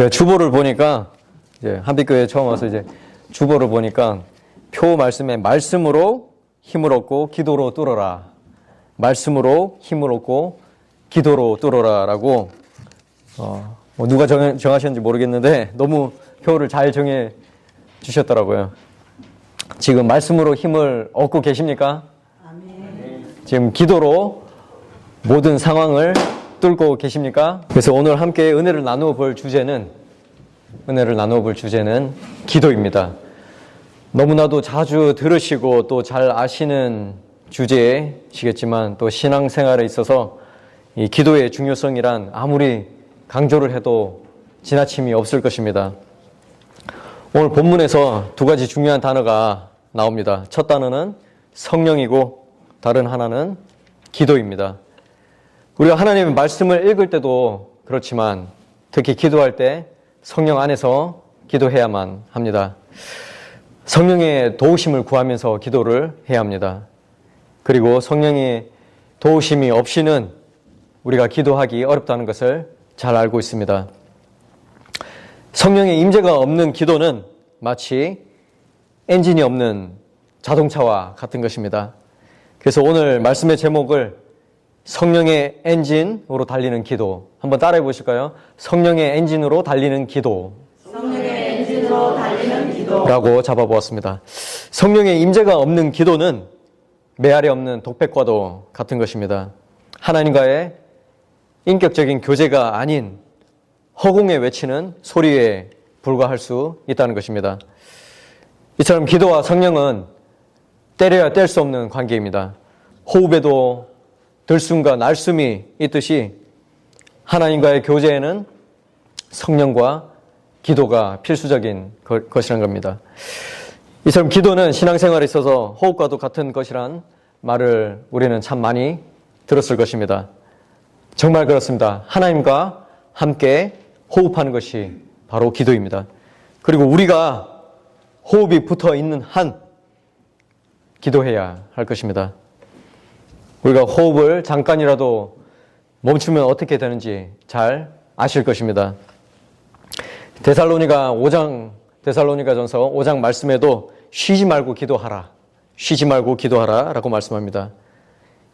제가 주보를 보니까 이제 한빛교회 처음 와서 이제 주보를 보니까 표 말씀에 말씀으로 힘을 얻고 기도로 뚫어라. 말씀으로 힘을 얻고 기도로 뚫어라라고 누가 정하셨는지 모르겠는데 너무 표를 잘 정해 주셨더라고요. 지금 말씀으로 힘을 얻고 계십니까? 아멘. 지금 기도로 모든 상황을 뚫고 계십니까? 그래서 오늘 함께 은혜를 나누어 볼 주제는 기도입니다. 너무나도 자주 들으시고 또 잘 아시는 주제시겠지만 또 신앙생활에 있어서 이 기도의 중요성이란 아무리 강조를 해도 지나침이 없을 것입니다. 오늘 본문에서 두 가지 중요한 단어가 나옵니다. 첫 단어는 성령이고 다른 하나는 기도입니다. 우리가 하나님의 말씀을 읽을 때도 그렇지만 특히 기도할 때 성령 안에서 기도해야만 합니다. 성령의 도우심을 구하면서 기도를 해야 합니다. 그리고 성령의 도우심이 없이는 우리가 기도하기 어렵다는 것을 잘 알고 있습니다. 성령의 임재가 없는 기도는 마치 엔진이 없는 자동차와 같은 것입니다. 그래서 오늘 말씀의 제목을 성령의 엔진으로 달리는 기도. 한번 따라해 보실까요? 성령의 엔진으로 달리는 기도. 성령의 엔진으로 달리는 기도. 라고 잡아보았습니다. 성령의 임재가 없는 기도는 메아리 없는 독백과도 같은 것입니다. 하나님과의 인격적인 교제가 아닌 허공에 외치는 소리에 불과할 수 있다는 것입니다. 이처럼 기도와 성령은 때려야 뗄 수 없는 관계입니다. 호흡에도 들숨과 날숨이 있듯이 하나님과의 교제에는 성령과 기도가 필수적인 것이란 겁니다. 이처럼 기도는 신앙생활에 있어서 호흡과도 같은 것이란 말을 우리는 참 많이 들었을 것입니다. 정말 그렇습니다. 하나님과 함께 호흡하는 것이 바로 기도입니다. 그리고 우리가 호흡이 붙어 있는 한 기도해야 할 것입니다. 우리가 호흡을 잠깐이라도 멈추면 어떻게 되는지 잘 아실 것입니다. 데살로니가전서 5장 말씀에도 쉬지 말고 기도하라. 쉬지 말고 기도하라 라고 말씀합니다.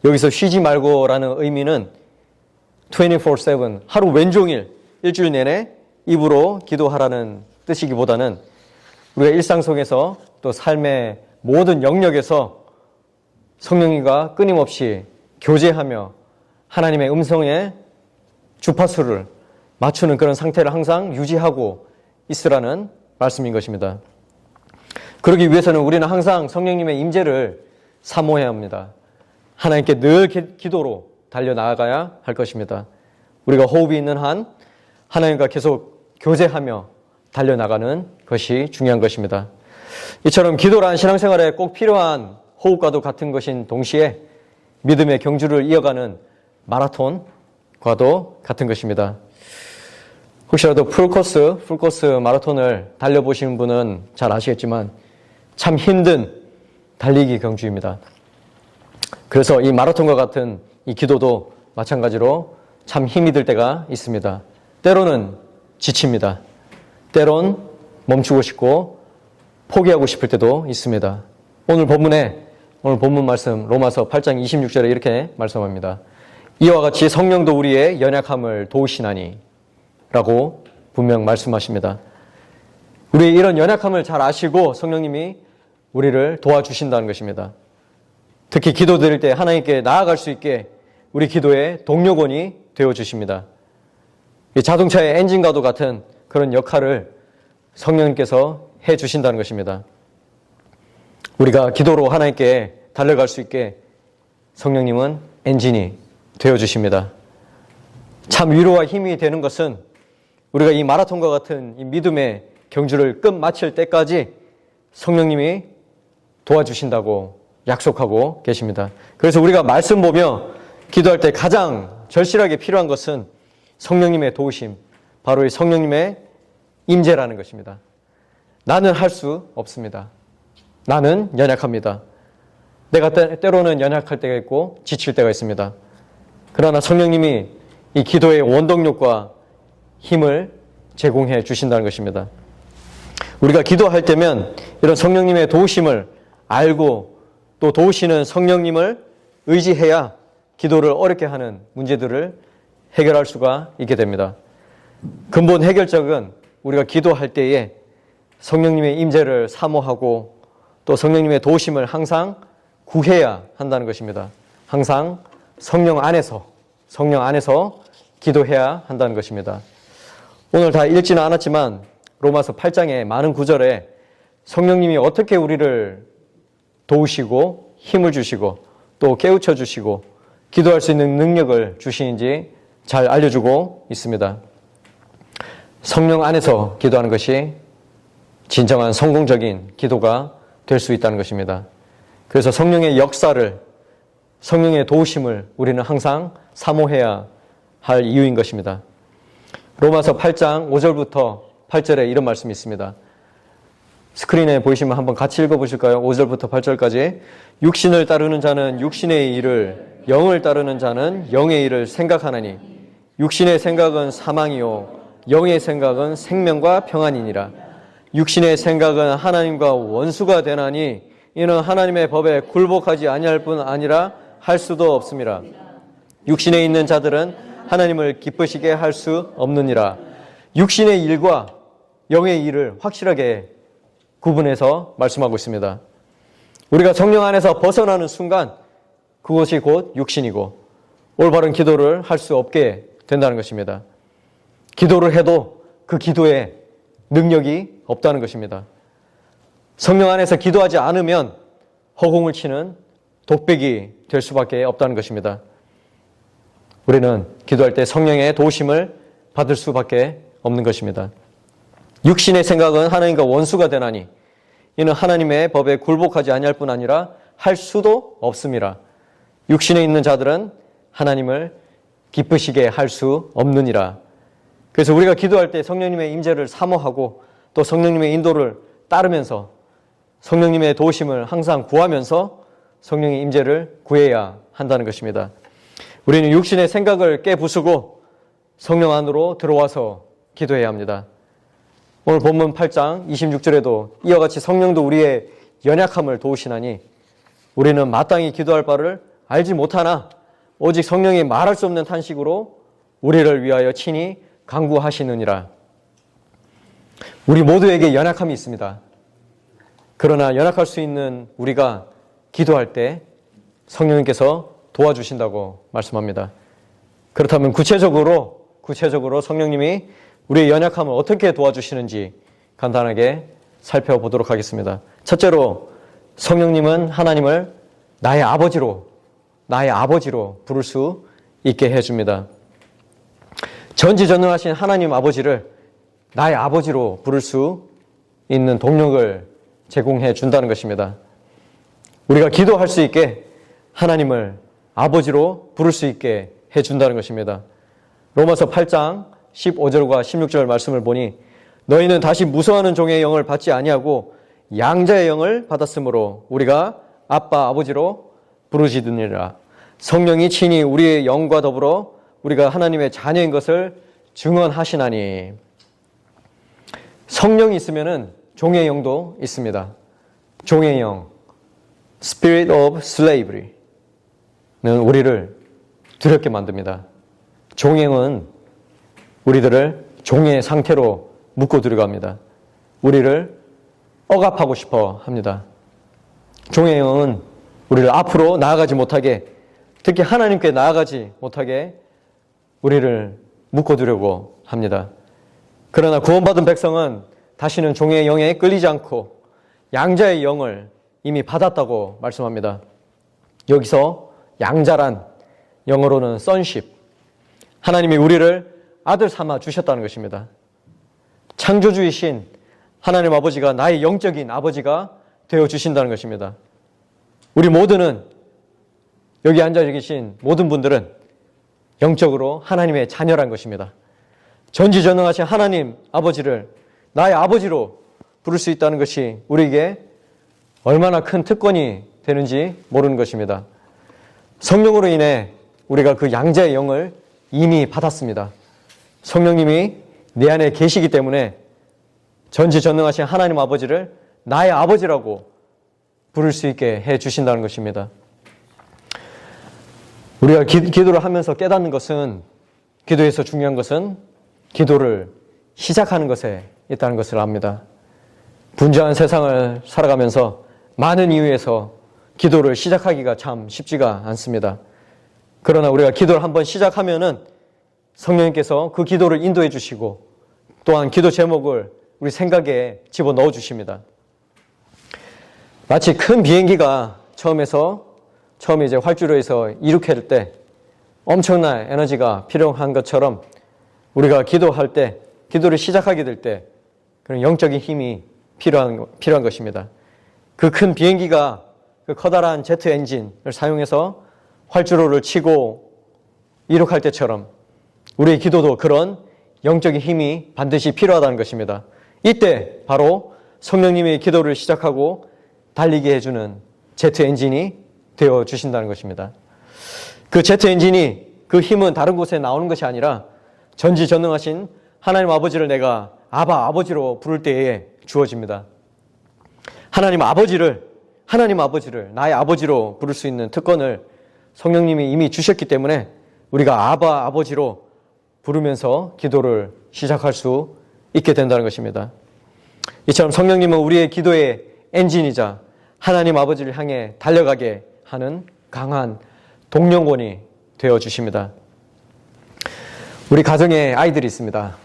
여기서 쉬지 말고라는 의미는 24/7 하루 왼종일 일주일 내내 입으로 기도하라는 뜻이기보다는 우리가 일상 속에서 또 삶의 모든 영역에서 성령님과 끊임없이 교제하며 하나님의 음성에 주파수를 맞추는 그런 상태를 항상 유지하고 있으라는 말씀인 것입니다. 그러기 위해서는 우리는 항상 성령님의 임재를 사모해야 합니다. 하나님께 늘 기도로 달려나가야 할 것입니다. 우리가 호흡이 있는 한 하나님과 계속 교제하며 달려나가는 것이 중요한 것입니다. 이처럼 기도란 신앙생활에 꼭 필요한 호흡과도 같은 것인 동시에 믿음의 경주를 이어가는 마라톤과도 같은 것입니다. 혹시라도 풀코스 마라톤을 달려보신 분은 잘 아시겠지만 참 힘든 달리기 경주입니다. 그래서 이 마라톤과 같은 이 기도도 마찬가지로 참 힘이 들 때가 있습니다. 때로는 지칩니다. 때론 멈추고 싶고 포기하고 싶을 때도 있습니다. 오늘 본문 말씀 로마서 8장 26절에 이렇게 말씀합니다. 이와 같이 성령도 우리의 연약함을 도우시나니 라고 분명 말씀하십니다. 우리의 이런 연약함을 잘 아시고 성령님이 우리를 도와주신다는 것입니다. 특히 기도드릴 때 하나님께 나아갈 수 있게 우리 기도의 동력원이 되어주십니다. 자동차의 엔진과도 같은 그런 역할을 성령님께서 해주신다는 것입니다. 우리가 기도로 하나님께 달려갈 수 있게 성령님은 엔진이 되어주십니다. 참 위로와 힘이 되는 것은 우리가 이 마라톤과 같은 이 믿음의 경주를 끝마칠 때까지 성령님이 도와주신다고 약속하고 계십니다. 그래서 우리가 말씀 보며 기도할 때 가장 절실하게 필요한 것은 성령님의 도우심, 바로 이 성령님의 임재라는 것입니다. 나는 할 수 없습니다. 나는 연약합니다. 내가 때로는 연약할 때가 있고 지칠 때가 있습니다. 그러나 성령님이 이 기도의 원동력과 힘을 제공해 주신다는 것입니다. 우리가 기도할 때면 이런 성령님의 도우심을 알고 또 도우시는 성령님을 의지해야 기도를 어렵게 하는 문제들을 해결할 수가 있게 됩니다. 근본 해결책은 우리가 기도할 때에 성령님의 임재를 사모하고 또 성령님의 도우심을 항상 구해야 한다는 것입니다. 항상 성령 안에서 기도해야 한다는 것입니다. 오늘 다 읽지는 않았지만 로마서 8장의 많은 구절에 성령님이 어떻게 우리를 도우시고 힘을 주시고 또 깨우쳐 주시고 기도할 수 있는 능력을 주시는지 잘 알려주고 있습니다. 성령 안에서 기도하는 것이 진정한 성공적인 기도가 될 수 있다는 것입니다. 그래서 성령의 역사를, 성령의 도우심을 우리는 항상 사모해야 할 이유인 것입니다. 로마서 8장 5절부터 8절에 이런 말씀이 있습니다. 스크린에 보이시면 한번 같이 읽어보실까요? 5절부터 8절까지. 육신을 따르는 자는 육신의 일을, 영을 따르는 자는 영의 일을 생각하나니 육신의 생각은 사망이요 영의 생각은 생명과 평안이니라. 육신의 생각은 하나님과 원수가 되나니 이는 하나님의 법에 굴복하지 아니할 뿐 아니라 할 수도 없음이라. 육신에 있는 자들은 하나님을 기쁘시게 할 수 없느니라. 육신의 일과 영의 일을 확실하게 구분해서 말씀하고 있습니다. 우리가 성령 안에서 벗어나는 순간 그것이 곧 육신이고 올바른 기도를 할 수 없게 된다는 것입니다. 기도를 해도 그 기도에 능력이 없다는 것입니다. 성령 안에서 기도하지 않으면 허공을 치는 독백이 될 수밖에 없다는 것입니다. 우리는 기도할 때 성령의 도우심을 받을 수밖에 없는 것입니다. 육신의 생각은 하나님과 원수가 되나니 이는 하나님의 법에 굴복하지 아니할 뿐 아니라 할 수도 없음이라. 육신에 있는 자들은 하나님을 기쁘시게 할 수 없느니라. 그래서 우리가 기도할 때 성령님의 임재를 사모하고 또 성령님의 인도를 따르면서 성령님의 도우심을 항상 구하면서 성령의 임재를 구해야 한다는 것입니다. 우리는 육신의 생각을 깨부수고 성령 안으로 들어와서 기도해야 합니다. 오늘 본문 8장 26절에도 이와 같이 성령도 우리의 연약함을 도우시나니 우리는 마땅히 기도할 바를 알지 못하나 오직 성령이 말할 수 없는 탄식으로 우리를 위하여 친히 간구하시느니라. 우리 모두에게 연약함이 있습니다. 그러나 연약할 수 있는 우리가 기도할 때 성령님께서 도와주신다고 말씀합니다. 그렇다면 구체적으로 성령님이 우리의 연약함을 어떻게 도와주시는지 간단하게 살펴보도록 하겠습니다. 첫째로 성령님은 하나님을 나의 아버지로 부를 수 있게 해줍니다. 전지전능하신 하나님 아버지를 나의 아버지로 부를 수 있는 동력을 제공해 준다는 것입니다. 우리가 기도할 수 있게 하나님을 아버지로 부를 수 있게 해준다는 것입니다. 로마서 8장 15절과 16절 말씀을 보니 너희는 다시 무서워하는 종의 영을 받지 아니하고 양자의 영을 받았으므로 우리가 아빠 아버지로 부르시느니라. 성령이 친히 우리의 영과 더불어 우리가 하나님의 자녀인 것을 증언하시나니. 성령이 있으면은 종의 영도 있습니다. 종의 영, Spirit of Slavery는 우리를 두렵게 만듭니다. 종의 영은 우리들을 종의 상태로 묶고 들어갑니다. 우리를 억압하고 싶어 합니다. 종의 영은 우리를 앞으로 나아가지 못하게, 특히 하나님께 나아가지 못하게 우리를 묶어두려고 합니다. 그러나 구원받은 백성은 다시는 종의 영에 끌리지 않고 양자의 영을 이미 받았다고 말씀합니다. 여기서 양자란 영어로는 sonship, 하나님이 우리를 아들 삼아 주셨다는 것입니다. 창조주이신 하나님 아버지가 나의 영적인 아버지가 되어주신다는 것입니다. 우리 모두는, 여기 앉아 계신 모든 분들은 영적으로 하나님의 자녀란 것입니다. 전지전능하신 하나님 아버지를 나의 아버지로 부를 수 있다는 것이 우리에게 얼마나 큰 특권이 되는지 모르는 것입니다. 성령으로 인해 우리가 그 양자의 영을 이미 받았습니다. 성령님이 내 안에 계시기 때문에 전지전능하신 하나님 아버지를 나의 아버지라고 부를 수 있게 해 주신다는 것입니다. 우리가 기도를 하면서 깨닫는 것은, 기도에서 중요한 것은 기도를 시작하는 것에 있다는 것을 압니다. 분주한 세상을 살아가면서 많은 이유에서 기도를 시작하기가 참 쉽지가 않습니다. 그러나 우리가 기도를 한번 시작하면은 성령님께서 그 기도를 인도해 주시고 또한 기도 제목을 우리 생각에 집어넣어 주십니다. 마치 큰 비행기가 처음에 이제 활주로에서 이륙할 때 엄청난 에너지가 필요한 것처럼 우리가 기도할 때, 기도를 시작하게 될 때 그런 영적인 힘이 필요한 것입니다. 그 큰 비행기가 그 커다란 제트 엔진을 사용해서 활주로를 치고 이륙할 때처럼 우리의 기도도 그런 영적인 힘이 반드시 필요하다는 것입니다. 이때 바로 성령님의 기도를 시작하고 달리게 해주는 제트 엔진이 되어 주신다는 것입니다. 그 제트 엔진이, 그 힘은 다른 곳에 나오는 것이 아니라 전지전능하신 하나님 아버지를 내가 아버지로 부를 때에 주어집니다. 하나님 아버지를 나의 아버지로 부를 수 있는 특권을 성령님이 이미 주셨기 때문에 우리가 아버지로 부르면서 기도를 시작할 수 있게 된다는 것입니다. 이처럼 성령님은 우리의 기도의 엔진이자 하나님 아버지를 향해 달려가게 하는 강한 동력원이 되어 주십니다. 우리 가정에 아이들이 있습니다.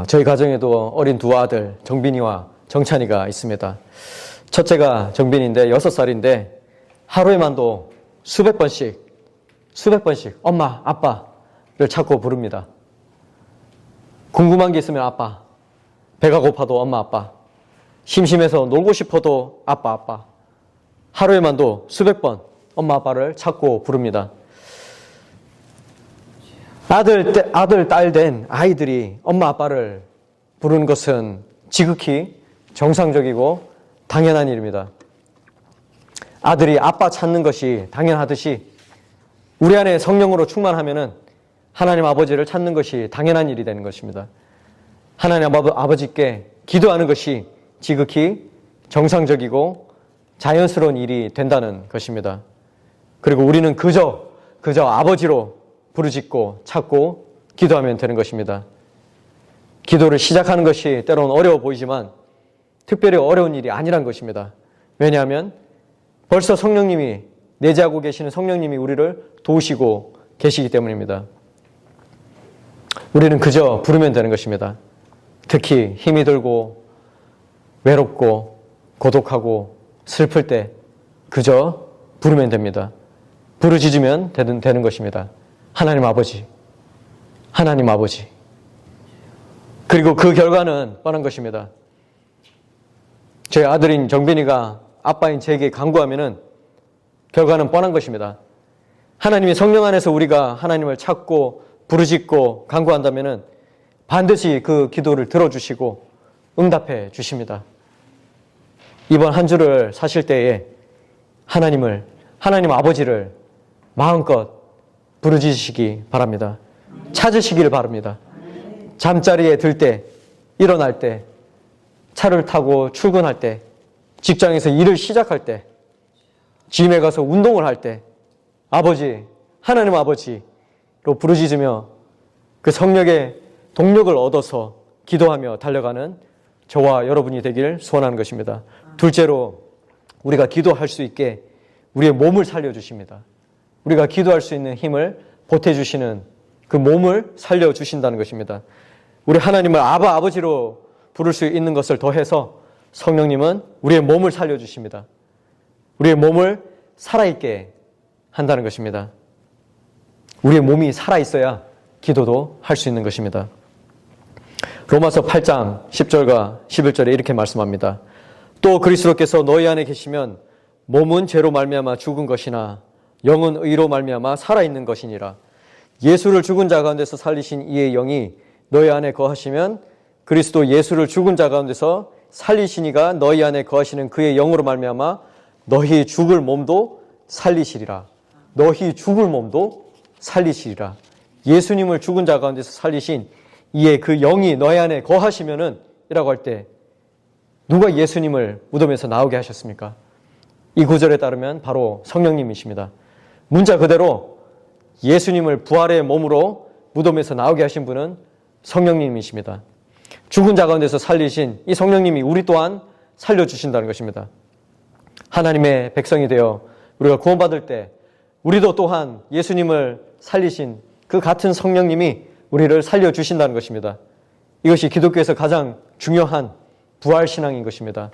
저희 가정에도 어린 두 아들 정빈이와 정찬이가 있습니다. 첫째가 정빈인데 6살인데 하루에만도 수백 번씩 엄마, 아빠를 찾고 부릅니다. 궁금한 게 있으면 아빠, 배가 고파도 엄마, 아빠, 심심해서 놀고 싶어도 아빠, 하루에만도 수백 번 엄마, 아빠를 찾고 부릅니다. 아들, 딸 된 아이들이 엄마, 아빠를 부르는 것은 지극히 정상적이고 당연한 일입니다. 아들이 아빠 찾는 것이 당연하듯이 우리 안에 성령으로 충만하면은 하나님 아버지를 찾는 것이 당연한 일이 되는 것입니다. 하나님 아버지께 기도하는 것이 지극히 정상적이고 자연스러운 일이 된다는 것입니다. 그리고 우리는 그저 아버지로 부르짖고 찾고 기도하면 되는 것입니다. 기도를 시작하는 것이 때로는 어려워 보이지만 특별히 어려운 일이 아니란 것입니다. 왜냐하면 벌써 성령님이, 내재하고 계시는 성령님이 우리를 도우시고 계시기 때문입니다. 우리는 그저 부르면 되는 것입니다. 특히 힘이 들고 외롭고 고독하고 슬플 때 그저 부르면 됩니다. 부르짖으면 되는 것입니다. 하나님 아버지. 그리고 그 결과는 뻔한 것입니다. 제 아들인 정빈이가 아빠인 제게 간구하면은 결과는 뻔한 것입니다. 하나님의 성령 안에서 우리가 하나님을 찾고 부르짖고 간구한다면은 반드시 그 기도를 들어주시고 응답해 주십니다. 이번 한 주를 사실 때에 하나님 아버지를 마음껏 부르짖으시기 바랍니다. 찾으시기를 바랍니다. 잠자리에 들 때, 일어날 때, 차를 타고 출근할 때, 직장에서 일을 시작할 때, 짐에 가서 운동을 할 때, 하나님 아버지로 부르짖으며 그 성령의 동력을 얻어서 기도하며 달려가는 저와 여러분이 되길 소원하는 것입니다. 둘째로 우리가 기도할 수 있게 우리의 몸을 살려주십니다. 우리가 기도할 수 있는 힘을 보태주시는 그 몸을 살려주신다는 것입니다. 우리 하나님을 아버지로 부를 수 있는 것을 더해서 성령님은 우리의 몸을 살려주십니다. 우리의 몸을 살아있게 한다는 것입니다. 우리의 몸이 살아있어야 기도도 할 수 있는 것입니다. 로마서 8장 10절과 11절에 이렇게 말씀합니다. 또 그리스도께서 너희 안에 계시면 몸은 죄로 말미암아 죽은 것이나 영은 의로 말미암아 살아있는 것이니라. 예수를 죽은 자 가운데서 살리신 이의 영이 너희 안에 거하시면 그리스도 예수를 죽은 자 가운데서 살리신 이가 너희 안에 거하시는 그의 영으로 말미암아 너희 죽을 몸도 살리시리라. 너희 죽을 몸도 살리시리라. 예수님을 죽은 자 가운데서 살리신 이에 그 영이 너희 안에 거하시면은 이라고 할 때 누가 예수님을 무덤에서 나오게 하셨습니까? 이 구절에 따르면 바로 성령님이십니다. 문자 그대로 예수님을 부활의 몸으로 무덤에서 나오게 하신 분은 성령님이십니다. 죽은 자 가운데서 살리신 이 성령님이 우리 또한 살려주신다는 것입니다. 하나님의 백성이 되어 우리가 구원받을 때 우리도 또한 예수님을 살리신 그 같은 성령님이 우리를 살려주신다는 것입니다. 이것이 기독교에서 가장 중요한 부활신앙인 것입니다.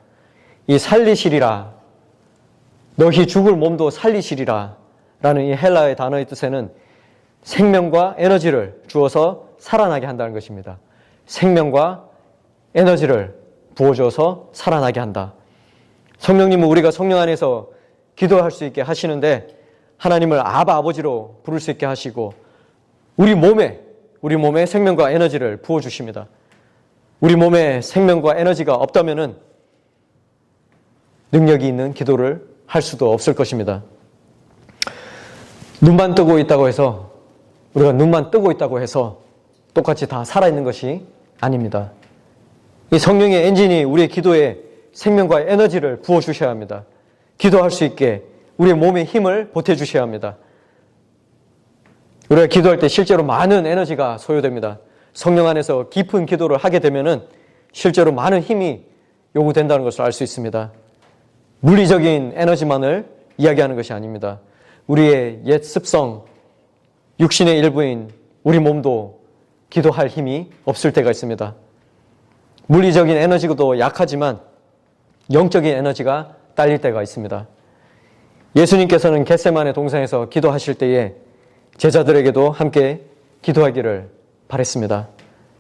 이 살리시리라, 너희 죽을 몸도 살리시리라 라는 이 헬라의 단어의 뜻에는 생명과 에너지를 주어서 살아나게 한다는 것입니다. 생명과 에너지를 부어줘서 살아나게 한다. 성령님은 우리가 성령 안에서 기도할 수 있게 하시는데 하나님을 아바 아버지로 부를 수 있게 하시고 우리 몸에 생명과 에너지를 부어주십니다. 우리 몸에 생명과 에너지가 없다면은 능력이 있는 기도를 할 수도 없을 것입니다. 눈만 뜨고 있다고 해서 우리가 눈만 뜨고 있다고 해서 똑같이 다 살아있는 것이 아닙니다. 이 성령의 엔진이 우리의 기도에 생명과 에너지를 부어주셔야 합니다. 기도할 수 있게 우리의 몸에 힘을 보태주셔야 합니다. 우리가 기도할 때 실제로 많은 에너지가 소요됩니다. 성령 안에서 깊은 기도를 하게 되면은 실제로 많은 힘이 요구된다는 것을 알 수 있습니다. 물리적인 에너지만을 이야기하는 것이 아닙니다. 우리의 옛 습성, 육신의 일부인 우리 몸도 기도할 힘이 없을 때가 있습니다. 물리적인 에너지도 약하지만 영적인 에너지가 딸릴 때가 있습니다. 예수님께서는 겟세마네 동산에서 기도하실 때에 제자들에게도 함께 기도하기를 바랬습니다.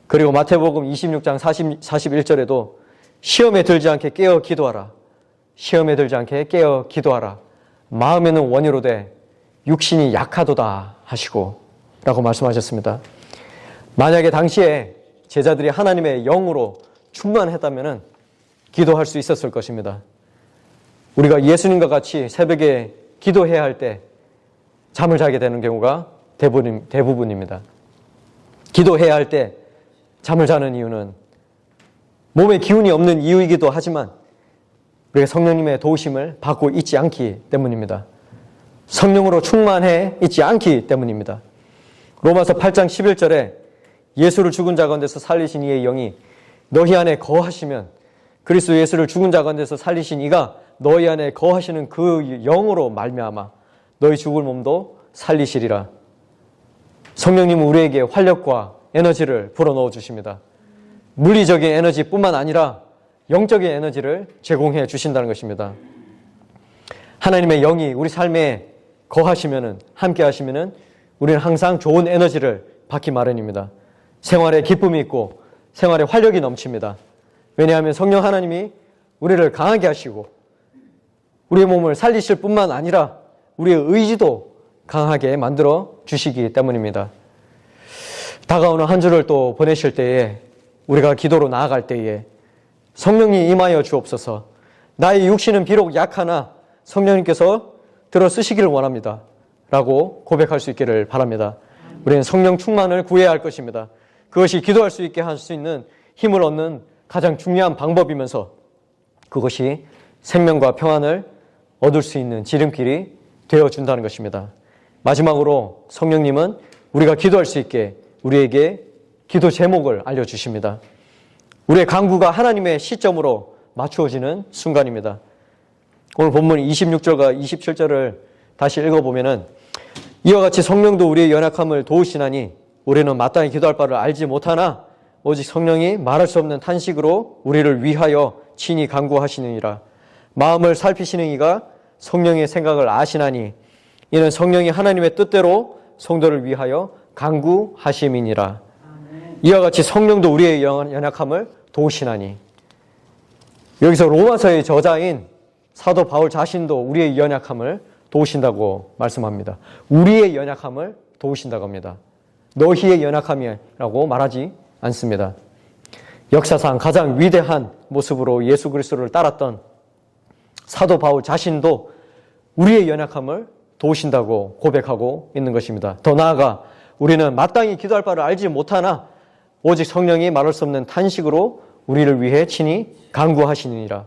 그리고 마태복음 26장 41절에도 시험에 들지 않게 깨어 기도하라. 시험에 들지 않게 깨어 기도하라. 마음에는 원이로되 육신이 약하도다 하시고 라고 말씀하셨습니다. 만약에 당시에 제자들이 하나님의 영으로 충만했다면 기도할 수 있었을 것입니다. 우리가 예수님과 같이 새벽에 기도해야 할 때 잠을 자게 되는 경우가 대부분입니다. 기도해야 할 때 잠을 자는 이유는 몸에 기운이 없는 이유이기도 하지만 우리가 성령님의 도우심을 받고 있지 않기 때문입니다. 성령으로 충만해 있지 않기 때문입니다. 로마서 8장 11절에 예수를 죽은 자 가운데서 살리신 이의 영이 너희 안에 거하시면 그리스도 예수를 죽은 자 가운데서 살리신 이가 너희 안에 거하시는 그 영으로 말미암아 너희 죽을 몸도 살리시리라. 성령님은 우리에게 활력과 에너지를 불어넣어 주십니다. 물리적인 에너지뿐만 아니라 영적인 에너지를 제공해 주신다는 것입니다. 하나님의 영이 우리 삶에 거하시면은 함께 하시면은 우리는 항상 좋은 에너지를 받기 마련입니다. 생활에 기쁨이 있고 생활에 활력이 넘칩니다. 왜냐하면 성령 하나님이 우리를 강하게 하시고 우리의 몸을 살리실 뿐만 아니라 우리의 의지도 강하게 만들어 주시기 때문입니다. 다가오는 한 주를 또 보내실 때에 우리가 기도로 나아갈 때에 성령이 임하여 주옵소서. 나의 육신은 비록 약하나 성령님께서 들어 쓰시기를 원합니다. 라고 고백할 수 있기를 바랍니다. 우리는 성령 충만을 구해야 할 것입니다. 그것이 기도할 수 있게 할 수 있는 힘을 얻는 가장 중요한 방법이면서 그것이 생명과 평안을 얻을 수 있는 지름길이 되어준다는 것입니다. 마지막으로 성령님은 우리가 기도할 수 있게 우리에게 기도 제목을 알려주십니다. 우리의 간구가 하나님의 시점으로 맞추어지는 순간입니다. 오늘 본문 26절과 27절을 다시 읽어보면은 이와 같이 성령도 우리의 연약함을 도우시나니 우리는 마땅히 기도할 바를 알지 못하나 오직 성령이 말할 수 없는 탄식으로 우리를 위하여 친히 간구하시느니라. 마음을 살피시는 이가 성령의 생각을 아시나니 이는 성령이 하나님의 뜻대로 성도를 위하여 간구하심이니라. 이와 같이 성령도 우리의 연약함을 도우시나니. 여기서 로마서의 저자인 사도 바울 자신도 우리의 연약함을 도우신다고 말씀합니다. 우리의 연약함을 도우신다고 합니다. 너희의 연약함이라고 말하지 않습니다. 역사상 가장 위대한 모습으로 예수 그리스도를 따랐던 사도 바울 자신도 우리의 연약함을 도우신다고 고백하고 있는 것입니다. 더 나아가 우리는 마땅히 기도할 바를 알지 못하나 오직 성령이 말할 수 없는 탄식으로 우리를 위해 친히 간구하시니라.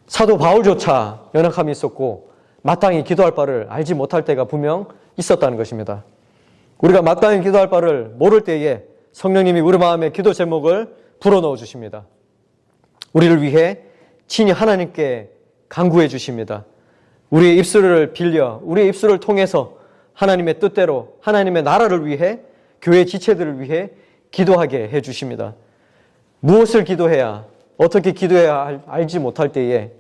사도 바울조차 연약함이 있었고 마땅히 기도할 바를 알지 못할 때가 분명 있었다는 것입니다. 우리가 마땅히 기도할 바를 모를 때에 성령님이 우리 마음에 기도 제목을 불어넣어 주십니다. 우리를 위해 친히 하나님께 간구해 주십니다. 우리의 입술을 빌려 우리의 입술을 통해서 하나님의 뜻대로 하나님의 나라를 위해 교회 지체들을 위해 기도하게 해 주십니다. 무엇을 기도해야 어떻게 기도해야 알지 못할 때에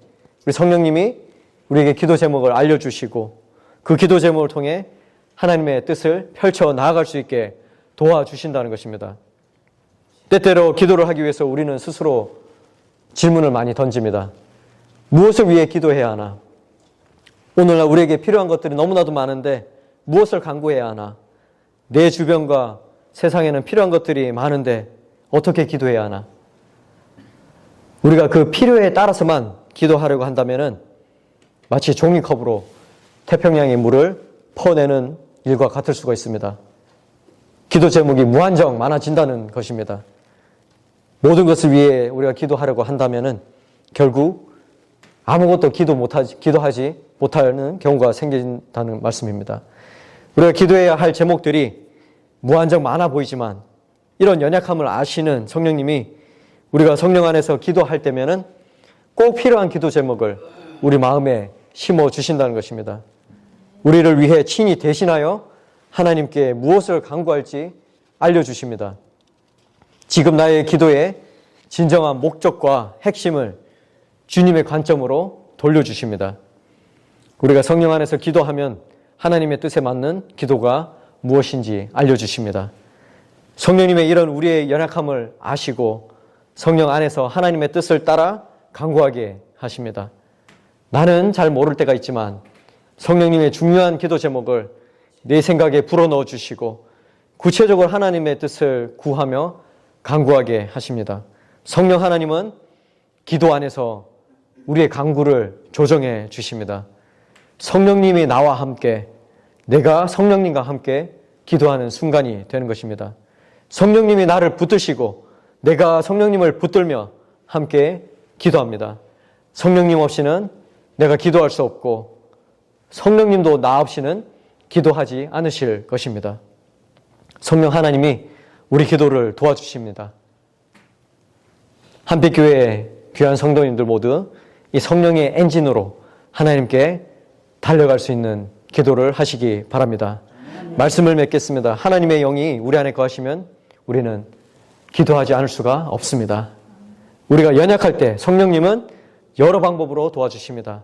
우리 성령님이 우리에게 기도 제목을 알려주시고 그 기도 제목을 통해 하나님의 뜻을 펼쳐 나아갈 수 있게 도와주신다는 것입니다. 때때로 기도를 하기 위해서 우리는 스스로 질문을 많이 던집니다. 무엇을 위해 기도해야 하나? 오늘날 우리에게 필요한 것들이 너무나도 많은데 무엇을 간구해야 하나? 내 주변과 세상에는 필요한 것들이 많은데 어떻게 기도해야 하나? 우리가 그 필요에 따라서만 기도하려고 한다면 마치 종이컵으로 태평양의 물을 퍼내는 일과 같을 수가 있습니다. 기도 제목이 무한정 많아진다는 것입니다. 모든 것을 위해 우리가 기도하려고 한다면 결국 아무것도 기도하지 못하는 경우가 생긴다는 말씀입니다. 우리가 기도해야 할 제목들이 무한정 많아 보이지만 이런 연약함을 아시는 성령님이 우리가 성령 안에서 기도할 때면은 꼭 필요한 기도 제목을 우리 마음에 심어 주신다는 것입니다. 우리를 위해 친히 대신하여 하나님께 무엇을 간구할지 알려주십니다. 지금 나의 기도의 진정한 목적과 핵심을 주님의 관점으로 돌려주십니다. 우리가 성령 안에서 기도하면 하나님의 뜻에 맞는 기도가 무엇인지 알려주십니다. 성령님의 이런 우리의 연약함을 아시고 성령 안에서 하나님의 뜻을 따라 간구하게 하십니다. 나는 잘 모를 때가 있지만 성령님의 중요한 기도 제목을 내 생각에 불어넣어 주시고 구체적으로 하나님의 뜻을 구하며 간구하게 하십니다. 성령 하나님은 기도 안에서 우리의 간구를 조정해 주십니다. 성령님이 나와 함께 내가 성령님과 함께 기도하는 순간이 되는 것입니다. 성령님이 나를 붙드시고 내가 성령님을 붙들며 함께 기도합니다. 성령님 없이는 내가 기도할 수 없고 성령님도 나 없이는 기도하지 않으실 것입니다. 성령 하나님이 우리 기도를 도와주십니다. 한빛교회의 귀한 성도님들 모두 이 성령의 엔진으로 하나님께 달려갈 수 있는 기도를 하시기 바랍니다. 말씀을 맺겠습니다. 하나님의 영이 우리 안에 거하시면 우리는 기도하지 않을 수가 없습니다. 우리가 연약할 때 성령님은 여러 방법으로 도와주십니다.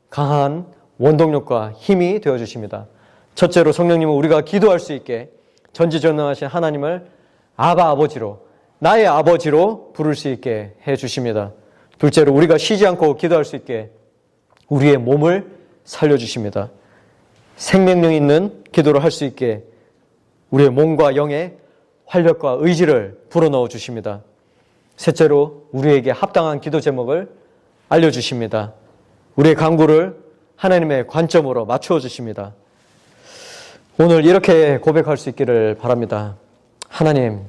강한 원동력과 힘이 되어주십니다. 첫째로 성령님은 우리가 기도할 수 있게 전지전능하신 하나님을 아바 아버지로 나의 아버지로 부를 수 있게 해주십니다. 둘째로 우리가 쉬지 않고 기도할 수 있게 우리의 몸을 살려주십니다. 생명력 있는 기도를 할 수 있게 우리의 몸과 영의 활력과 의지를 불어넣어 주십니다. 셋째로 우리에게 합당한 기도 제목을 알려주십니다. 우리의 간구를 하나님의 관점으로 맞추어 주십니다. 오늘 이렇게 고백할 수 있기를 바랍니다. 하나님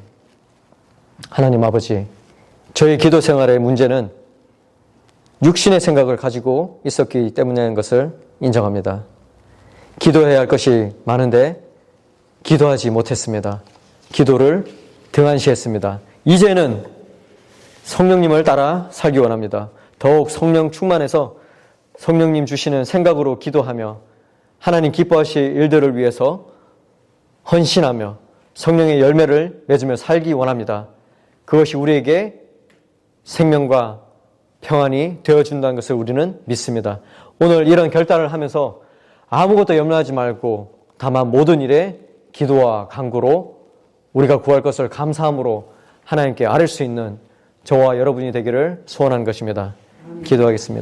아버지, 저의 기도 생활의 문제는 육신의 생각을 가지고 있었기 때문이라는 것을 인정합니다. 기도해야 할 것이 많은데 기도하지 못했습니다. 기도를 등한시했습니다. 이제는 성령님을 따라 살기 원합니다. 더욱 성령 충만해서 성령님 주시는 생각으로 기도하며 하나님 기뻐하실 일들을 위해서 헌신하며 성령의 열매를 맺으며 살기 원합니다. 그것이 우리에게 생명과 평안이 되어준다는 것을 우리는 믿습니다. 오늘 이런 결단을 하면서 아무것도 염려하지 말고 다만 모든 일에 기도와 간구로 우리가 구할 것을 감사함으로 하나님께 아뢰 수 있는 저와 여러분이 되기를 소원하는 것입니다. 기도하겠습니다.